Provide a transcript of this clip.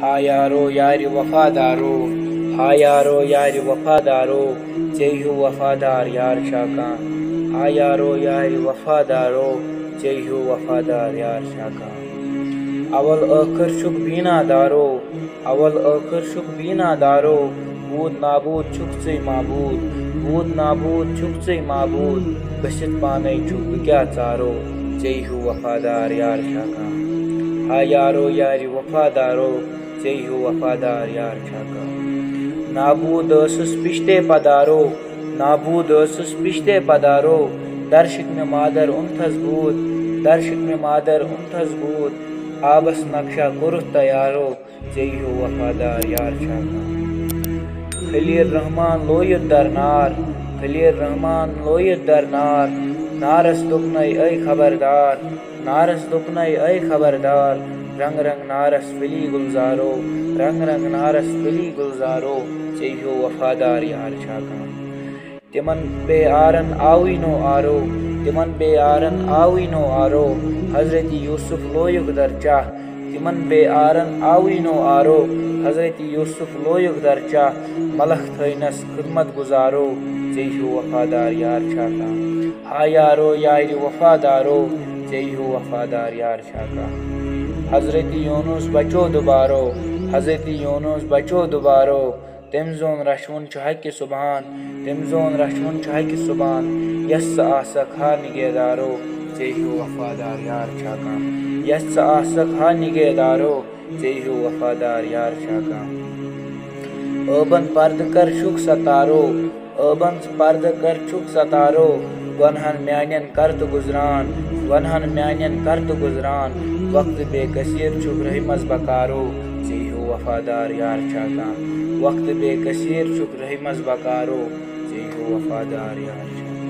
ہا یارو یار وفادارو، ہا یارو یار وفادارو، ژے ہیوٗ وفادار یار چھا کانٛہہ؟ ہا یارو یار وفادارو، ژے ہیوٗ وفادار یار چھا کانٛہہ؟ اول ٲخر چھُکھ بیٖنا دارو، اول ٲخر چھُکھ بیٖنا دارو، بود نابود چھُکھ ژٕے معبوٗد، بود نابود چھُکھ ژٕے معبوٗد، گٔژھِتھ پانے چھُکھ بہٕ کیٛاہ ژارو، ژے ہیوٗ وفادار یار چھا کانٛہہ؟ ہا یارو یار وفادارو، ژے ہیوٗ وفادار یار چھا کانٛہہ؟ نابود ٲسٕس پِشتے پدارو، نابود ٲسٕس پِشتے پدارو، درشک مےٚ مادر اوٚنتھس بوٗد، درشک مےٚ مادر اوٚنتھس بوٗد، آبس نقشہ کوٚرُتھ تیارو، ژے ہیوٗ وفادار یار چھا کانٛہہ؟ خلیل رحمان لویُت درنار، خلیل رحمان لویُت درنار، نارس دوٚپنَے اے خبردار، نارس دوٚپنَے اے خبردار، رنگ رنگ نارس پھلی گلزارو، رنگ رنگ نارس پھلی گلزارو، ژے ہیوٗ وفادار یار چھا کانٛہہ؟ تِمن بے آرن آوٕے نو آرو، تِمن بے آرن آوٕے نو آرو، حضرت یوٗسف لویُکھ درچاہ، تِمن بے آرن آوٕے نو آرو، حضرت یوٗسف لویُکھ درچاہ، ملخ تھٲینس خدمت گزارو، ژے ہیوٗ وفادار یار چھا کانٛہہ؟ ہا یارو یارِ وفادارو، ژے ہیوٗ وفادار یار چھا کانٛہہ؟ حضرت یوٗنس بچو دُبارو، حضرت یوٗنس بچو دُبارو، تٔمۍ زون رچھوُن چھُ حقہِ صُبحان، تٔمۍ زون رچھوُن چھُ حقہِ صُبحان، یس ژٕ آسکھ ہا نِگہدارو، ژے ہیوٗ وفادار یار چھا کانٛہہ؟ یس ژٕ آسکھ ہا نِگہدارو، ژے ہیوٗ وفادار یار چھا کانٛہہ؟ ٲبن پردٕ کر چھُکھ ستارو، ٲبن پردٕ کر چھُکھ ستارو، گۄنہن میانٮ۪ن کر تہٕ گُزران، گۄنہن میانٮ۪ن کر تہٕ گُزران، وقتہٕ بے کثیٖر چھُکھ رہہِ منٛز بکارو، ژے ہیوٗ وفادار یار چھا کانٛہہ؟ وقتہٕ بے کثیٖر چھُکھ رہہِ منٛز بکارو، ژے ہیوٗ وفادار یار چھا کانٛہہ؟